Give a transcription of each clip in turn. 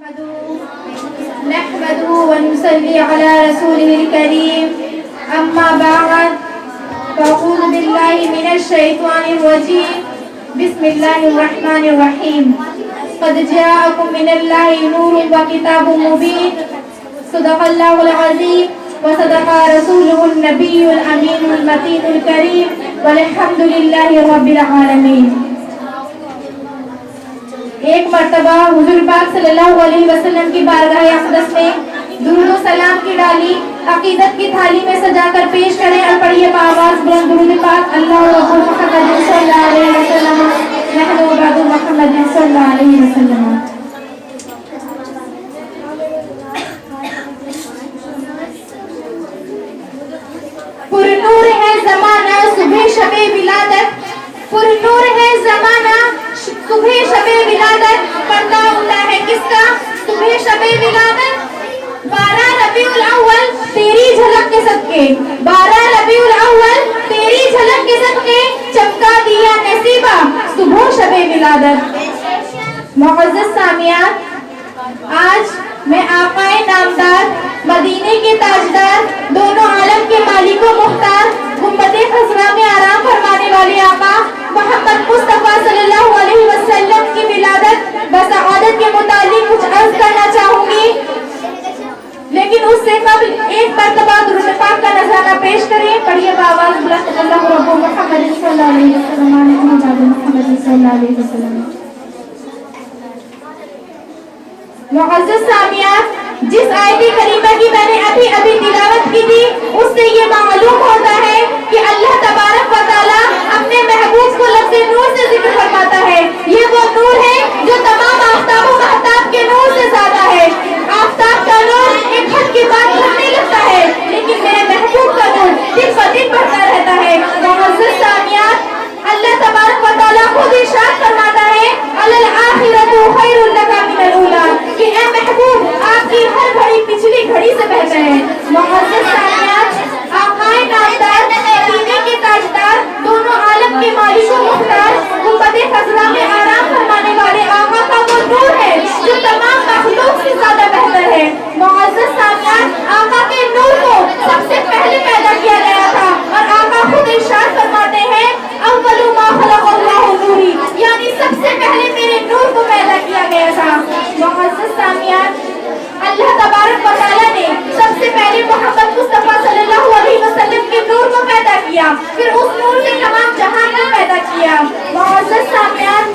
نحمده ونصلي على رسوله الكريم أما بعد فأعوذ بالله من الشيطان الرجيم بسم الله الرحمن الرحيم قد جاءكم من الله نور وكتاب مبين صدق الله العظيم وصدق رسوله النبي الأمين المتين الكريم والحمد لله رب العالمين۔ ایک مرتبہ حضور پاک صلی اللہ علیہ وسلم کی بارگاہ اقدس میں درود و سلام کی ڈالی عقیدت کی تھالی میں سجا کر پیش کریں اور پڑھیے بآواز بلند درود پاک اللہ رب محمد صلی اللہ علیہ وسلم نحن بعد محمد صلی اللہ علیہ وسلم۔ پر نور ہے زمانہ صبح شب ولادت، پر نور ہے زمانہ صبح شب ولادت، پردہ اٹھا ہے کس کا صبح شب ولادت؟ 12 ربیع الاول تیری جھلک کے صدقے، 12 ربیع الاول تیری جھلک کے صدقے چمکا دیا نصیبہ صبح شب ولادت۔ معزز سامعین، آج میں آقا نامدار مدینے کے تاجدار دونوں عالم کے مالک و مختار گنبد خضرا میں آرام فرمانے والے آقا محمد مصطفیٰ صلی اللہ علیہ وسلم کی ولادت بسعادت کے متعلق کچھ عرض کرنا چاہوں گی، لیکن اس سے قبل ایک مرتبہ درود پاک کا نذرانہ پیش کریں۔ پڑھیے بآواز بلند اللہ رب محمد صلی اللہ علیہ وسلم محمد صلی اللہ علیہ وسلم۔ معزز سامعین، جس آیت کریمہ کی میں نے ابھی تلاوت کی تھی اس سے یہ معلوم ہوتا ہے کہ اللہ تبارک و تعالیٰ اپنے محبوب کو لفظ نور سے ذکر فرماتا ہے۔ یہ وہ نور ہے جو تمام آفتاب و مہتاب کے نور سے زیادہ ہے۔ آفتاب کا نور ایک حد کے بعد گھٹنے لگتا ہے، لیکن میرے محبوب کا نور دن بہ دن بڑھتا رہتا ہے۔ معزز سامعین، اللہ تبارک و تعالیٰ خود ارشاد فرماتا ہے الآخرۃ خیر لک من الاولی، کہ اے محبوب آپ کی ہر گھڑی پچھلی گھڑی سے بہتر ہے۔ معزز سامعین، آقا نامدار مدینے کے تاجدار دونوں عالم کے مالک و مختار گنبد خضرا میں آرام فرمانے والے آقا کا وہ نور ہے جو تمام مخلوق سے زیادہ بہتر ہے۔ معزز سامعین، آقا کے نور کو سب سے پہلے پیدا کیا گیا تھا اور آقا خود ارشاد فرماتے ہیں اول ما خلق اللہ نوری، یعنی سب سے پہلے میرے نور کو پیدا کیا گیا تھا۔ معزز سامعین، اللہ تبارک و تعالیٰ نے سب سے پہلے محمد مصطفیٰ صلی اللہ علیہ وسلم کے نور کو پیدا کیا، پھر اس نور سے تمام جہان کو پیدا کیا۔ معزز سامعین،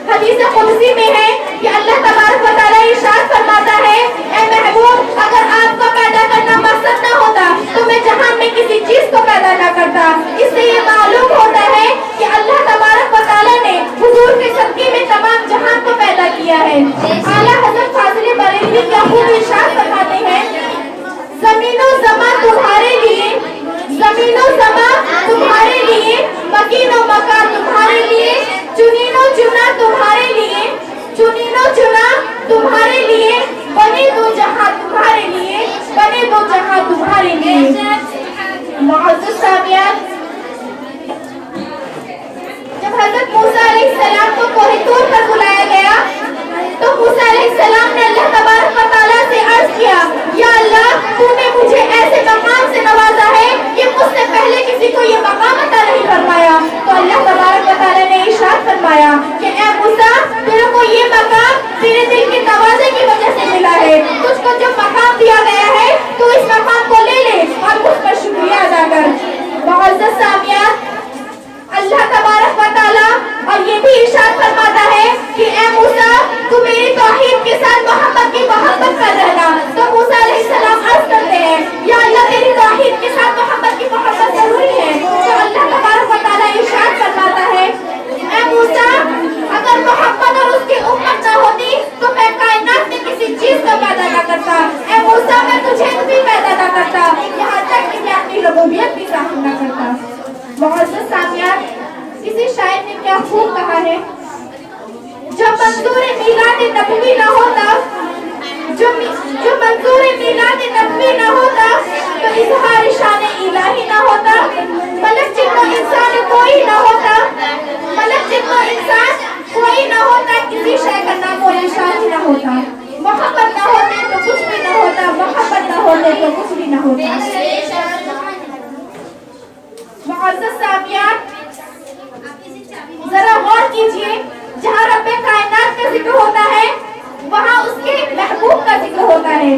حدیث قدسی میں ہے کہ اللہ تبارک و تعالیٰ ارشاد فرماتا ہے اے محبوب اگر آپ کا پیدا کرنا مقصد نہ ہوتا تو میں جہان میں کسی چیز کو پیدا نہ کرتا۔ اس سے یہ معلوم ہوتا ہے کہ اللہ تبارک و تعالیٰ نے حضور کے صدقے میں تمام جہان کو پیدا کیا ہے۔ اعلیٰ حضرت فاضل بریلوی کیا خوب ارشاد فرماتے ہیں زمین و زمان تمہارے لیے، زمین و زمان تمہارے لیے، مکین و مکان تمہارے لیے، چنین و چنا تمہارے لیے، چنین و چنا تمہارے لیے، بنے دو جہاں تمہارے لیے، بنے دو جہاں تمہارے لیے۔ معزز سامعین، جب حضرت موسیٰ علیہ السلام کو کوہ طور پر بلایا گیا تو موسیٰ علیہ السلام نے اللہ تبارک و تعالیٰ سے عرض کیا یا اللہ تو نے مجھے ایسے مقام سے نوازا ہے کہ مجھ سے پہلے کسی کو یہ مقام عطا نہیں فرمایا۔ تو اللہ تبارک و تعالیٰ نے ارشاد فرمایا کہ اے موسیٰ تیرے کو یہ مقام تیرے دل کے تواضع کی وجہ سے ملا ہے، تجھ کو جو مقام دیا گیا ہے تو اس مقام کو لے لے اور مجھ پر شکریہ ادا کر۔ معزز سامعین، اللہ تبارک و تعالیٰ اور یہ بھی ارشاد فرماتا ہے کہ اے موسیٰ تو میری توحید کے ساتھ محمد کی محبت کر رہنا۔ تو موسیٰ علیہ السلام عرض کرتے ہیں یا اللہ تیری توحید کے ساتھ محمد کی محبت ضروری ہے۔ تو اللہ تبارک و تعالیٰ ارشاد فرماتا ہے اے موسیٰ اگر محمد اور اس کی امت نہ ہوتی تو میں کائنات میں کسی چیز کو پیدا نہ کرتا، اے موسیٰ میں تجھے بھی پیدا نہ کرتا، یہاں تک کہ میں اپنی ربوبیت بھی ظاہر نہ کرتا۔ معزز سامعین، کسی شاعر نے کیا خوب کہا ہے جب منظور میلاد نبوی نہ ہوتا، جو منظور میلاد نبوی نہ ہوتا تو اظہار شان الہی نہ ہوتا، ملک جن و انسان کوئی نہ ہوتا، ملک جن و انسان کوئی نہ ہوتا، کسی شے کا نام و نشان نہ ہوتا۔ ذکر ہوتا ہے وہاں اس کے محبوب کا ذکر ہوتا ہے.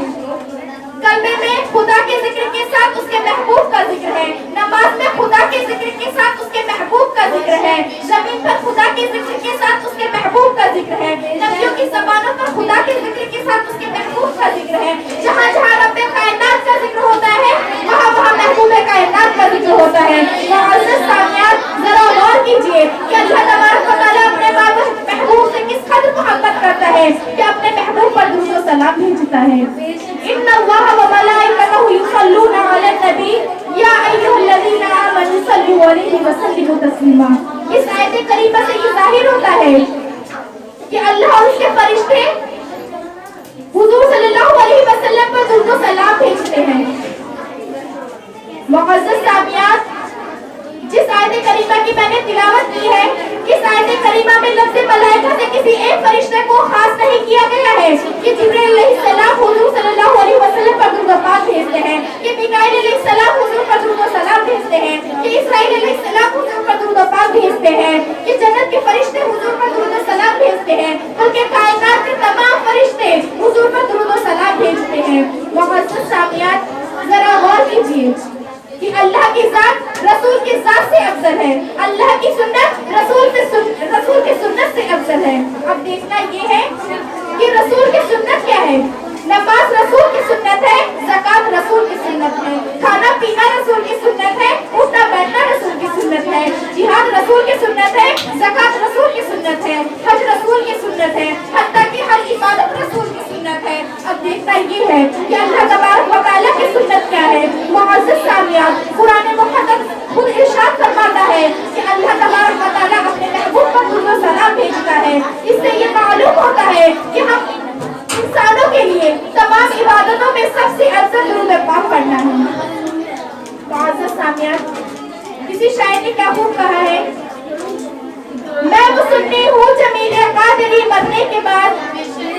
کلمے میں خدا کے ذکر کے ساتھ اس کے محبوب کا ذکر ہے. نماز میں خدا کے ذکر کے ساتھ اس کے محبوب کا ذکر ہے. زمین پر خدا کے ذکر کے ساتھ اس کے محبوب کا ذکر ہے. نبیوں کی زبانوں پر خدا کے ذکر کے ساتھ اس کے محبوب کا ذکر ہے. جہاں جہاں رب کائنات کا ذکر ہوتا ہے وہاں وہاں محبوب کائنات کا ذکر ہوتا ہے. معزز سامعین ذرا غور کیجئے کہ اللہ تبارک و تعالیٰ اپنے محبوب سے کس قدر محبت کرتا ہے کہ اپنے محبوب پر درود و سلام بھیجتا ہے. ان اللہ و ملائکتہ یصلون علی النبی یا ایھا الذین آمنوا صلوا علیہ وسلموا تسلیما. اس آیت کریمہ سے یہ ظاہر ہوتا ہے کہ اللہ اور اس کے فرشتے حضور صلی اللہ علیہ وسلم پر درود و سلام بھیجتے ہیں. معزز سامعین جس آیت کریمہ کی میں نے تلاوت کی ہے اس آیت کریمہ میں لفظ ملائکہ سے کسی ایک فرشتے کو خاص نہیں کیا گیا ہے کہ جبرائیل علیہ السلام حضور صلی اللہ علیہ وسلم پر درود و پاک بھیجتے ہیں, کہ میکائیل علیہ السلام حضور پر درود و سلام بھیجتے ہیں, کہ اسرائیل علیہ السلام حضور پر درود و پاک بھیجتے ہیں, کہ جنت کے فرشتے حضور پر درود و سلام بھیجتے ہیں, بلکہ کائنات کے تمام فرشتے حضور پر درود و سلام بھیجتے ہیں. معزز سامعین ذرا غور کیجیے کہ اللہ کی ذات رسول کی ذات سے افضل ہے, اللہ کی سنت رسول کی سنت سے افضل ہے. اب دیکھنا یہ ہے کہ رسول کی سنت کیا ہے. نماز رسول کی سنت ہے, زکات رسول کی سنت ہے, کھانا پینا رسول کی سنت ہے, اٹھنا بیٹھنا رسول کی سنت ہے, جہاد رسول کی سنت ہے, زکات رسول کی سنت ہے, حج رسول کی سنت ہے, حتیٰ کہ ہر عبادت رسول کی سنت ہے. اب دیکھنا یہ ہے کہ اللہ تبارک و تعالیٰ کی سنت کیا ہے. معزز سامعین قرآن مقدس خود ارشاد فرماتا ہے کہ اللہ تبارک و تعالیٰ اپنے محبوب پر درود و سلام بھیجتا ہے. اس سے یہ معلوم ہوتا ہے کہ ہم انسانوں کے لیے تمام عبادتوں میں سب سے افضل درود پاک پڑھنا ہے. معزز سامعین کسی شاعر نے کیا خوب کہا ہے, میں وہ سنی ہوں جمیلے قادری مرنے کے بعد,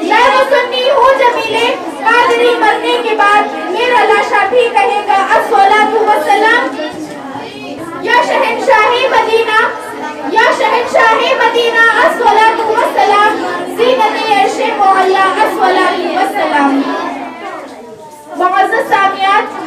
میں وہ سنی ہوں جمیلے قادری مرنے کے بعد, میرا لاشا بھی کہے گا الصلاۃ والسلام. یا شہنشاہ مدینہ یا شہنشاہ مدینہ الصلاۃ والسلام, زینت عرش معلی الصلاۃ والسلام. معزز سامعین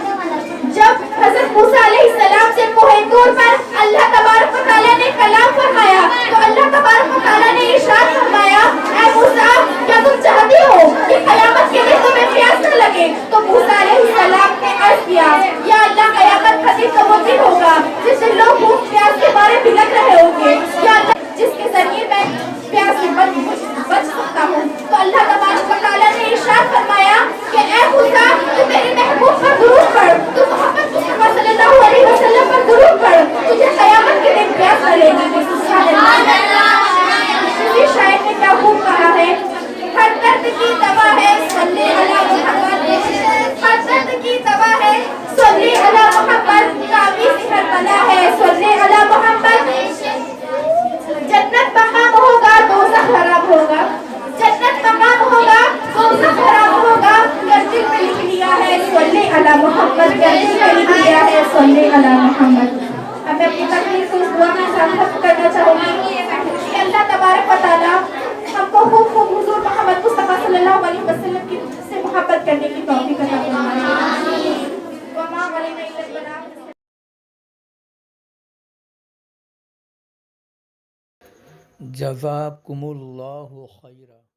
جب حضرت موسیٰ علیہ السلام سے کوہ طور پر اللہ تبارک و تعالیٰ نے کلام فرمایا تو اللہ تبارک و تعالیٰ نے ارشاد فرمایا اے موسیٰ کیا تم چاہتے ہو کہ قیامت کے دن تمہیں پیاس نہ لگے. تو موسیٰ علیہ السلام نے عرض کیا یا اللہ قیامت کا دن تو وہ دن ہوگا جس دن لوگ بھوک پیاس کے بارے بلک رہے ہوں گے, یا اللہ جس کے ذریعے میں پیاس سے بچ سکتا ہوں. تو اللہ تبارک و تعالیٰ نے ارشاد فرمایا کہ اے موسیٰ تو میرے محبوب پر درود پڑھ, تو محمد مصطفیٰ صلی اللہ علیہ وسلم پر درود پڑھ, تجھے قیامت کے دن پیاس نہ لگے. کسی شاعر نے کیا خوب کہا ہے, ہر درد کی دوا ہے صلی علی محمد, ہر درد کی دوا ہے صلی علی محمد, تعویذ ہر بلا ہے صلی علی محمد. جنت مقام ہوگا دوزخ حرام ہوگا, جنت مقام ہوگا دوزخ حرام ہوگا, دل میں لکھ لیا ہے صلی علی محمد, دل میں لکھ لیا ہے صلی علی محمد. اب میں اپنی تقریر کو اس دعا کے ساتھ ختم کرنا چاہوں گی کہ اللہ تبارک و تعالیٰ ہم کو خوب خوب حضور محمد مصطفیٰ صلی اللہ علیہ وسلم کی سے محبت کرنے کی توفیق عطا فرمائے. وما علینا الا البلاغ. جزاکم اللہ خیرا.